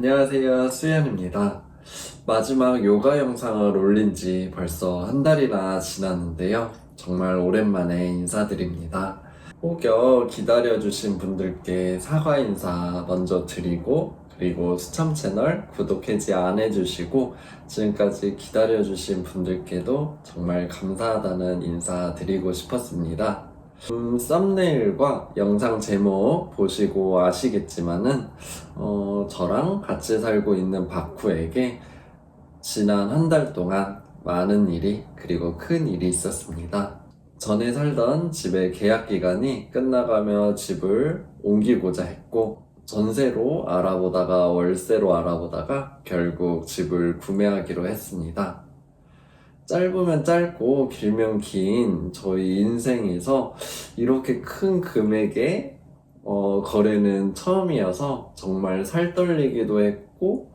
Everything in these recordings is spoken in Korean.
안녕하세요, 수연입니다. 마지막 요가 영상을 올린 지 벌써 한 달이나 지났는데요. 정말 오랜만에 인사드립니다. 혹여 기다려주신 분들께 사과 인사 먼저 드리고, 그리고 수참 채널 구독 해지 안 해주시고, 지금까지 기다려주신 분들께도 정말 감사하다는 인사 드리고 싶었습니다. 썸네일과 영상 제목 보시고 아시겠지만은 저랑 같이 살고 있는 바쿠에게 지난 한 달 동안 많은 일이 그리고 큰 일이 있었습니다. 전에 살던 집의 계약 기간이 끝나가며 집을 옮기고자 했고, 전세로 알아보다가 월세로 알아보다가 결국 집을 구매하기로 했습니다. 짧으면 짧고 길면 긴 저희 인생에서 이렇게 큰 금액의 거래는 처음이어서 정말 살 떨리기도 했고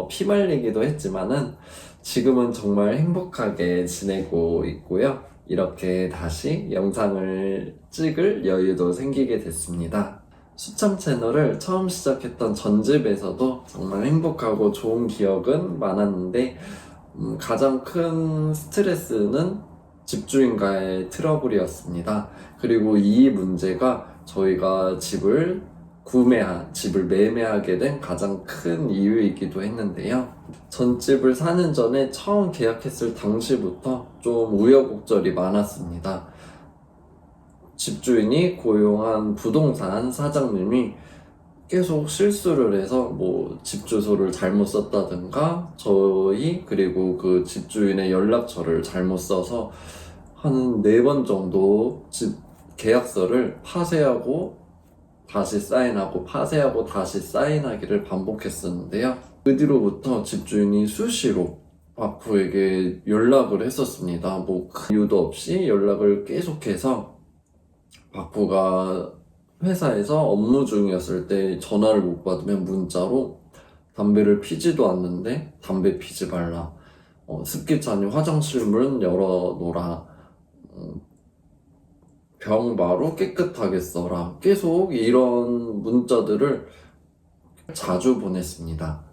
피 말리기도 했지만은 지금은 정말 행복하게 지내고 있고요. 이렇게 다시 영상을 찍을 여유도 생기게 됐습니다. 수참 채널을 처음 시작했던 전집에서도 정말 행복하고 좋은 기억은 많았는데 가장 큰 스트레스는 집주인과의 트러블이었습니다. 그리고 이 문제가 저희가 집을 매매하게 된 가장 큰 이유이기도 했는데요. 전집을 사는 전에 처음 계약했을 당시부터 좀 우여곡절이 많았습니다. 집주인이 고용한 부동산 사장님이 계속 실수를 해서 집 주소를 잘못 썼다든가 그리고 그 집주인의 연락처를 잘못 써서 한 4번 정도 집 계약서를 파쇄하고 다시 사인하고 파쇄하고 다시 사인하기를 반복했었는데요. 그 뒤로부터 집주인이 수시로 바쿠에게 연락을 했었습니다. 큰 이유도 없이 연락을 계속해서 바쿠가 회사에서 업무 중이었을 때 전화를 못 받으면 문자로 담배를 피지도 않는데 담배 피지 말라, 습기차니 화장실 문 열어놓으라, 병 마루 깨끗하게 써라, 계속 이런 문자들을 자주 보냈습니다.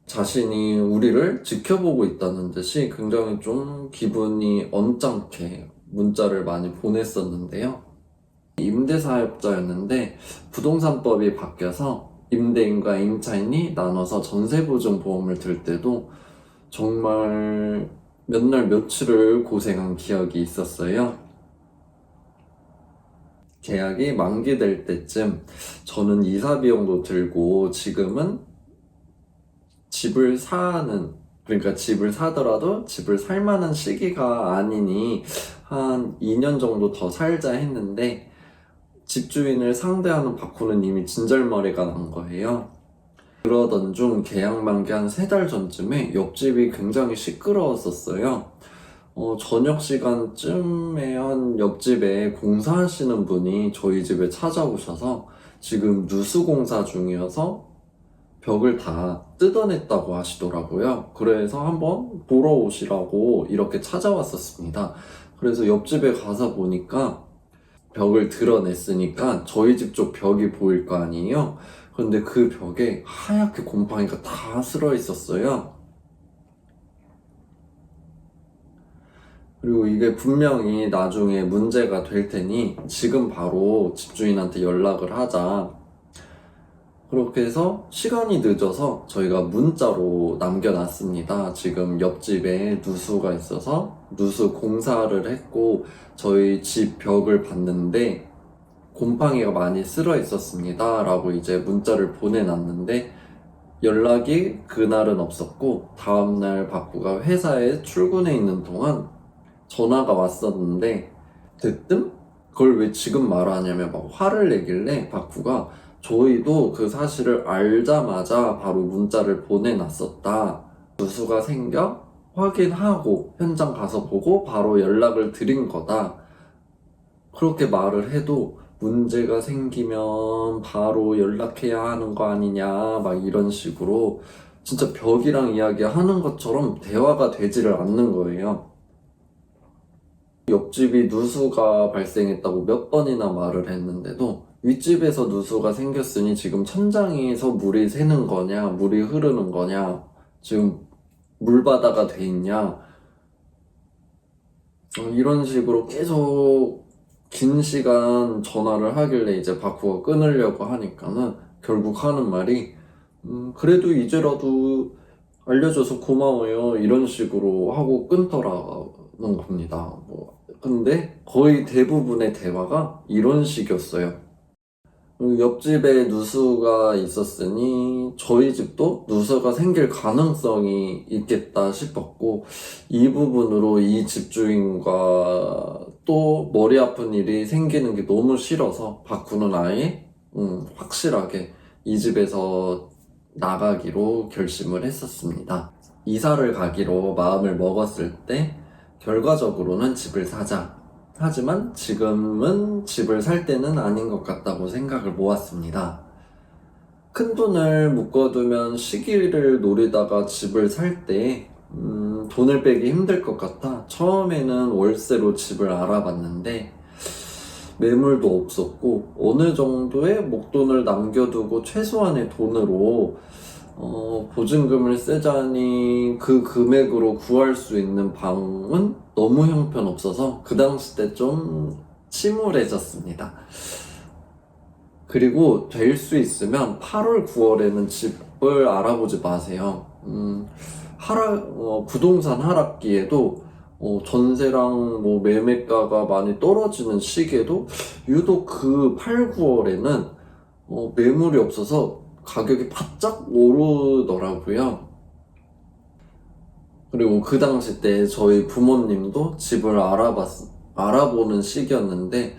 자신이 우리를 지켜보고 있다는 듯이 굉장히 좀 기분이 언짢게 문자를 많이 보냈었는데요. 임대사업자였는데 부동산법이 바뀌어서 임대인과 임차인이 나눠서 전세보증보험을 들 때도 정말 몇 날 며칠을 고생한 기억이 있었어요. 계약이 만기될 때쯤 저는 이사비용도 들고 지금은 그러니까 집을 사더라도 집을 살 만한 시기가 아니니 한 2년 정도 더 살자 했는데, 집주인을 상대하는 바쿠는 이미 진절머리가 난 거예요. 그러던 중 계약 만기 한 3달 전쯤에 옆집이 굉장히 시끄러웠었어요. 저녁 시간쯤에 한 옆집에 공사하시는 분이 저희 집에 찾아오셔서 지금 누수공사 중이어서 벽을 다 뜯어냈다고 하시더라고요. 그래서 한번 보러 오시라고 이렇게 찾아왔었습니다. 그래서 옆집에 가서 보니까 벽을 드러냈으니까 저희 집 쪽 벽이 보일 거 아니에요. 근데 그 벽에 하얗게 곰팡이가 다 슬어 있었어요. 그리고 이게 분명히 나중에 문제가 될 테니 지금 바로 집주인한테 연락을 하자. 그렇게 해서 시간이 늦어서 저희가 문자로 남겨놨습니다. 지금 옆집에 누수가 있어서 누수 공사를 했고 저희 집 벽을 봤는데 곰팡이가 많이 쓸어 있었습니다 라고 이제 문자를 보내놨는데, 연락이 그날은 없었고 다음날 바쿠가 회사에 출근해 있는 동안 전화가 왔었는데, 대뜸 그걸 왜 지금 말하냐며 막 화를 내길래 바쿠가 저희도 그 사실을 알자마자 바로 문자를 보내놨었다. 누수가 생겨 확인하고 현장 가서 보고 바로 연락을 드린 거다. 그렇게 말을 해도 문제가 생기면 바로 연락해야 하는 거 아니냐 막 이런 식으로 진짜 벽이랑 이야기하는 것처럼 대화가 되지를 않는 거예요. 옆집이 누수가 발생했다고 몇 번이나 말을 했는데도 윗집에서 누수가 생겼으니 지금 천장에서 물이 새는 거냐, 물이 흐르는 거냐, 지금 물바다가 돼 있냐, 이런 식으로 계속 긴 시간 전화를 하길래 이제 바꾸어 끊으려고 하니까는 결국 하는 말이 그래도 이제라도 알려줘서 고마워요 이런 식으로 하고 끊더라는 겁니다. 근데 거의 대부분의 대화가 이런 식이었어요. 옆집에 누수가 있었으니 저희 집도 누수가 생길 가능성이 있겠다 싶었고, 이 부분으로 이 집주인과 또 머리 아픈 일이 생기는 게 너무 싫어서 바꾸는 아예 확실하게 이 집에서 나가기로 결심을 했었습니다. 이사를 가기로 마음을 먹었을 때 결과적으로는 집을 사자, 하지만 지금은 집을 살 때는 아닌 것 같다고 생각을 모았습니다. 큰 돈을 묶어두면 시기를 노리다가 집을 살 때 돈을 빼기 힘들 것 같아 처음에는 월세로 집을 알아봤는데 매물도 없었고 어느 정도의 목돈을 남겨두고 최소한의 돈으로 보증금을 쓰자니 그 금액으로 구할 수 있는 방은 너무 형편없어서 그 당시 때 좀 침울해졌습니다. 그리고 될 수 있으면 8월, 9월에는 집을 알아보지 마세요. 부동산 하락기에도 전세랑 뭐 매매가가 많이 떨어지는 시기에도 유독 그 8, 9월에는 매물이 없어서 가격이 바짝 오르더라고요. 그리고 그 당시 때 저희 부모님도 집을 알아보는 시기였는데,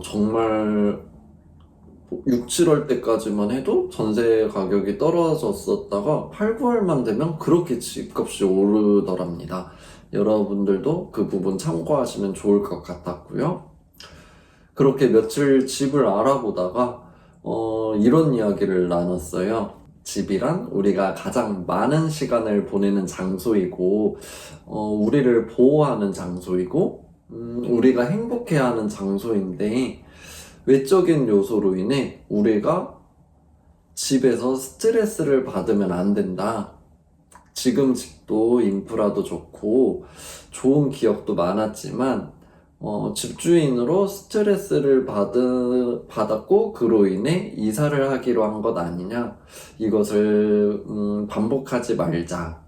정말 6, 7월 때까지만 해도 전세 가격이 떨어졌었다가 8, 9월만 되면 그렇게 집값이 오르더랍니다. 여러분들도 그 부분 참고하시면 좋을 것 같았고요. 그렇게 며칠 집을 알아보다가 이런 이야기를 나눴어요. 집이란 우리가 가장 많은 시간을 보내는 장소이고, 우리를 보호하는 장소이고, 우리가 행복해하는 장소인데, 외적인 요소로 인해 우리가 집에서 스트레스를 받으면 안 된다. 지금 집도 인프라도 좋고, 좋은 기억도 많았지만, 집주인으로 스트레스를 받았고 그로 인해 이사를 하기로 한 것 아니냐. 이것을 반복하지 말자.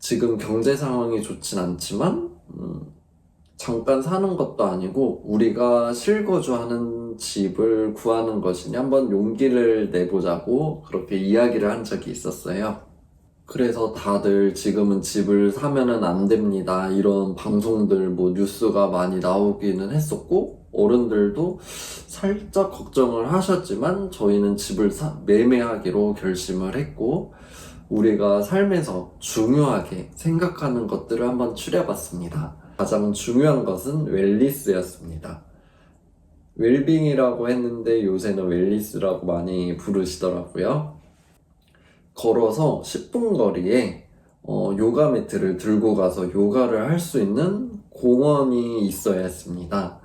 지금 경제 상황이 좋진 않지만 잠깐 사는 것도 아니고 우리가 실거주하는 집을 구하는 것이니 한번 용기를 내보자고 그렇게 이야기를 한 적이 있었어요. 그래서 다들 지금은 집을 사면은 안 됩니다. 이런 방송들, 뉴스가 많이 나오기는 했었고, 어른들도 살짝 걱정을 하셨지만, 저희는 집을 매매하기로 결심을 했고, 우리가 삶에서 중요하게 생각하는 것들을 한번 추려봤습니다. 가장 중요한 것은 웰리스였습니다. 웰빙이라고 했는데 요새는 웰리스라고 많이 부르시더라고요. 걸어서 10분 거리에 요가 매트를 들고 가서 요가를 할 수 있는 공원이 있어야 했습니다.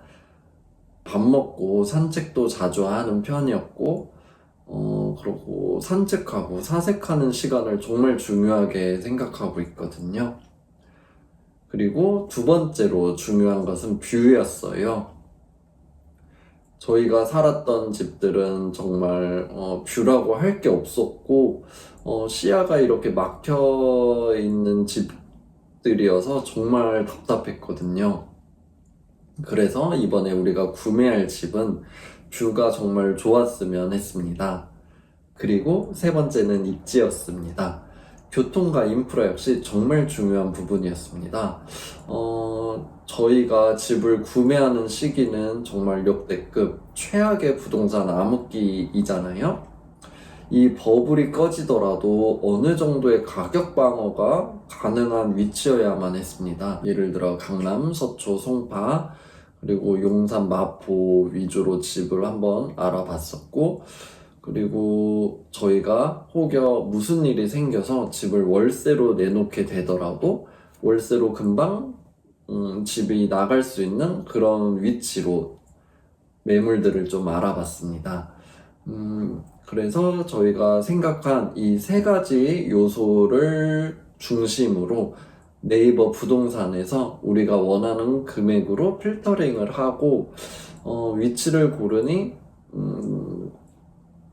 밥 먹고 산책도 자주 하는 편이었고, 그러고 산책하고 사색하는 시간을 정말 중요하게 생각하고 있거든요. 그리고 두 번째로 중요한 것은 뷰였어요. 저희가 살았던 집들은 정말 뷰라고 할 게 없었고 시야가 이렇게 막혀 있는 집들이어서 정말 답답했거든요. 그래서 이번에 우리가 구매할 집은 뷰가 정말 좋았으면 했습니다. 그리고 세 번째는 입지였습니다. 교통과 인프라 역시 정말 중요한 부분이었습니다. 저희가 집을 구매하는 시기는 정말 역대급 최악의 부동산 암흑기이잖아요. 이 버블이 꺼지더라도 어느 정도의 가격 방어가 가능한 위치여야만 했습니다. 예를 들어 강남, 서초, 송파, 그리고 용산, 마포 위주로 집을 한번 알아봤었고, 그리고 저희가 혹여 무슨 일이 생겨서 집을 월세로 내놓게 되더라도 월세로 금방 집이 나갈 수 있는 그런 위치로 매물들을 좀 알아봤습니다. 그래서 저희가 생각한 이 세 가지 요소를 중심으로 네이버 부동산에서 우리가 원하는 금액으로 필터링을 하고 위치를 고르니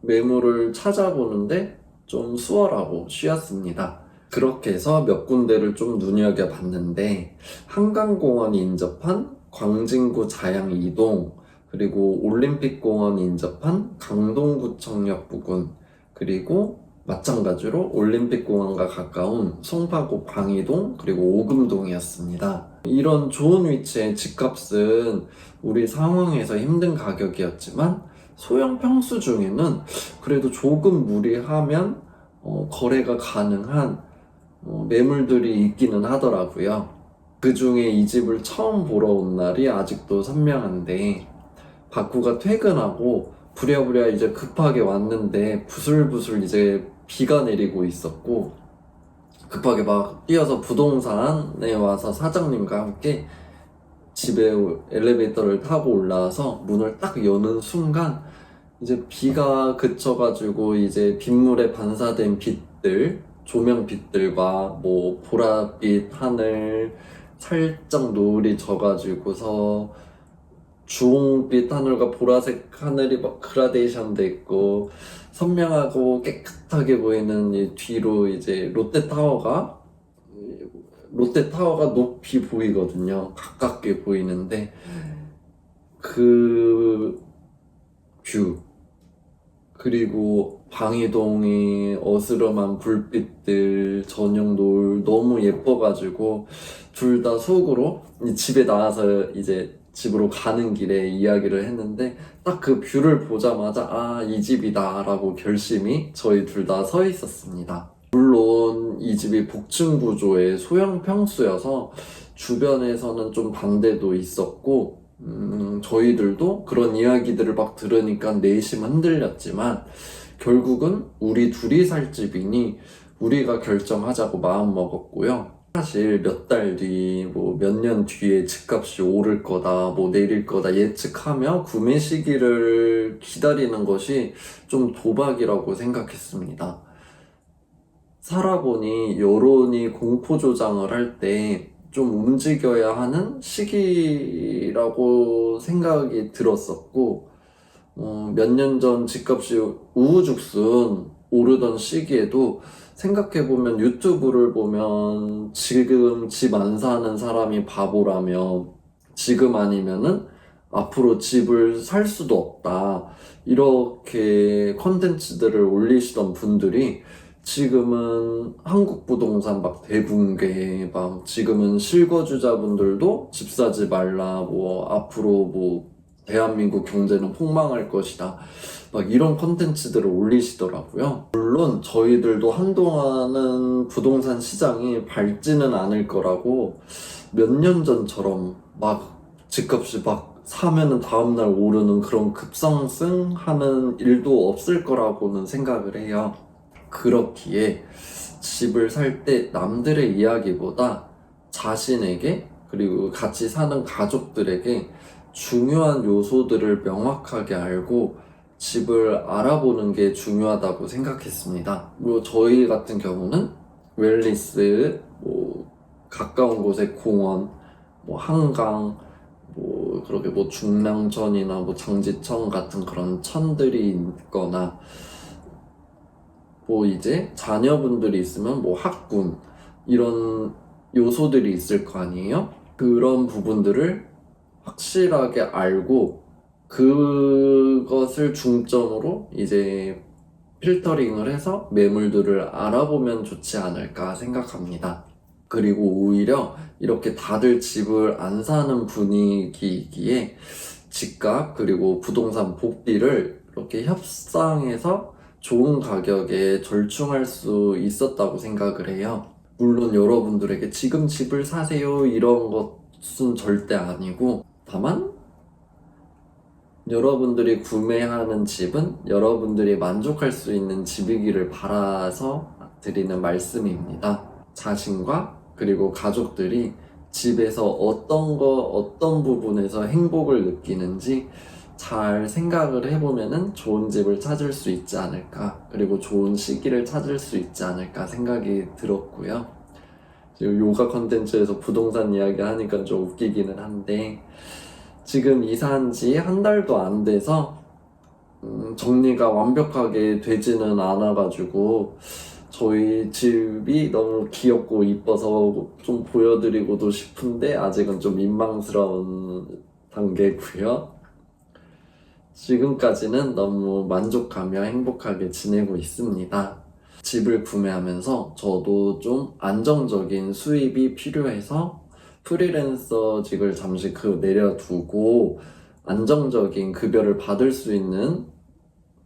매물을 찾아보는데 좀 수월하고 쉬웠습니다. 그렇게 해서 몇 군데를 좀 눈여겨봤는데 한강공원이 인접한 광진구 자양 2동, 그리고 올림픽공원이 인접한 강동구청역 부근, 그리고 마찬가지로 올림픽공원과 가까운 송파구 광희동 그리고 오금동이었습니다. 이런 좋은 위치의 집값은 우리 상황에서 힘든 가격이었지만 소형 평수 중에는 그래도 조금 무리하면 거래가 가능한 매물들이 있기는 하더라고요. 그 중에 이 집을 처음 보러 온 날이 아직도 선명한데, 바꾸가 퇴근하고 부랴부랴 이제 급하게 왔는데 부슬부슬 이제 비가 내리고 있었고, 급하게 막 뛰어서 부동산에 와서 사장님과 함께 집에 엘리베이터를 타고 올라와서 문을 딱 여는 순간 이제 비가 그쳐가지고 이제 빗물에 반사된 빛들, 조명빛들과 뭐 보랏빛 하늘, 살짝 노을이 져가지고서 주홍빛 하늘과 보라색 하늘이 막 그라데이션 돼 있고 선명하고 깨끗하게 보이는 이 뒤로 이제 롯데타워가 높이 보이거든요. 가깝게 보이는데 그 뷰, 그리고 방이동이 어스름한 불빛들, 저녁 노을 너무 예뻐가지고 둘 다 속으로 집에 나와서 이제 집으로 가는 길에 이야기를 했는데 딱 그 뷰를 보자마자 아, 이 집이다 라고 결심이 저희 둘 다 서 있었습니다. 물론 이 집이 복층 구조의 소형 평수여서 주변에서는 좀 반대도 있었고 저희들도 그런 이야기들을 막 들으니까 내심 흔들렸지만 결국은 우리 둘이 살 집이니 우리가 결정하자고 마음 먹었고요. 사실 몇 달 뒤, 뭐 몇 년 뒤에 집값이 오를 거다, 뭐 내릴 거다 예측하며 구매 시기를 기다리는 것이 좀 도박이라고 생각했습니다. 살아보니 여론이 공포조장을 할 때 좀 움직여야 하는 시기라고 생각이 들었었고, 몇 년 전 집값이 우후죽순 오르던 시기에도 생각해보면 유튜브를 보면 지금 집 안 사는 사람이 바보라며 지금 아니면은 앞으로 집을 살 수도 없다 이렇게 컨텐츠들을 올리시던 분들이 지금은 한국 부동산 막 대붕괴, 막 지금은 실거주자분들도 집 사지 말라, 뭐 앞으로 뭐 대한민국 경제는 폭망할 것이다, 막 이런 컨텐츠들을 올리시더라고요. 물론 저희들도 한동안은 부동산 시장이 밝지는 않을 거라고 몇 년 전처럼 막 집값이 막 사면은 다음날 오르는 그런 급상승하는 일도 없을 거라고는 생각을 해요. 그렇기에 집을 살 때 남들의 이야기보다 자신에게 그리고 같이 사는 가족들에게 중요한 요소들을 명확하게 알고 집을 알아보는 게 중요하다고 생각했습니다. 뭐 저희 같은 경우는 웰리스, 뭐 가까운 곳에 공원, 뭐 한강, 뭐 그렇게 뭐 중랑천이나 뭐 장지천 같은 그런 천들이 있거나, 뭐 이제 자녀분들이 있으면 뭐 학군 이런 요소들이 있을 거 아니에요? 그런 부분들을 확실하게 알고 그것을 중점으로 이제 필터링을 해서 매물들을 알아보면 좋지 않을까 생각합니다. 그리고 오히려 이렇게 다들 집을 안 사는 분위기이기에 집값 그리고 부동산 복비를 이렇게 협상해서 좋은 가격에 절충할 수 있었다고 생각을 해요. 물론 여러분들에게 지금 집을 사세요 이런 것은 절대 아니고, 다만 여러분들이 구매하는 집은 여러분들이 만족할 수 있는 집이기를 바라서 드리는 말씀입니다. 자신과 그리고 가족들이 집에서 어떤 부분에서 행복을 느끼는지 잘 생각을 해보면은 좋은 집을 찾을 수 있지 않을까, 그리고 좋은 시기를 찾을 수 있지 않을까 생각이 들었고요. 지금 요가 컨텐츠에서 부동산 이야기 하니까 좀 웃기기는 한데, 지금 이사한 지 한 달도 안 돼서 정리가 완벽하게 되지는 않아가지고 저희 집이 너무 귀엽고 이뻐서 좀 보여드리고도 싶은데 아직은 좀 민망스러운 단계고요. 지금까지는 너무 만족하며 행복하게 지내고 있습니다. 집을 구매하면서 저도 좀 안정적인 수입이 필요해서 프리랜서직을 잠시 내려두고 안정적인 급여를 받을 수 있는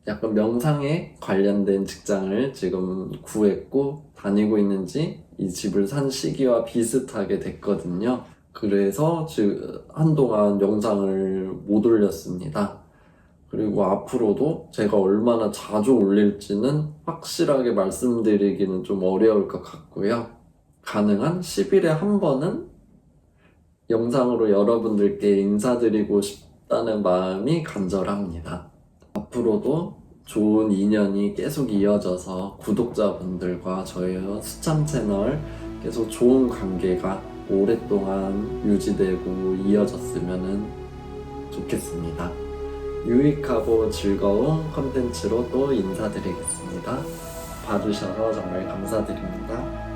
약간 명상에 관련된 직장을 지금 구했고 다니고 있는지 이 집을 산 시기와 비슷하게 됐거든요. 그래서 지금 한동안 영상을 못 올렸습니다. 그리고 앞으로도 제가 얼마나 자주 올릴지는 확실하게 말씀드리기는 좀 어려울 것 같고요. 가능한 10일에 한 번은 영상으로 여러분들께 인사드리고 싶다는 마음이 간절합니다. 앞으로도 좋은 인연이 계속 이어져서 구독자분들과 저희 수참 채널 계속 좋은 관계가 오랫동안 유지되고 이어졌으면 좋겠습니다. 유익하고 즐거운 컨텐츠로 또 인사드리겠습니다. 봐주셔서 정말 감사드립니다.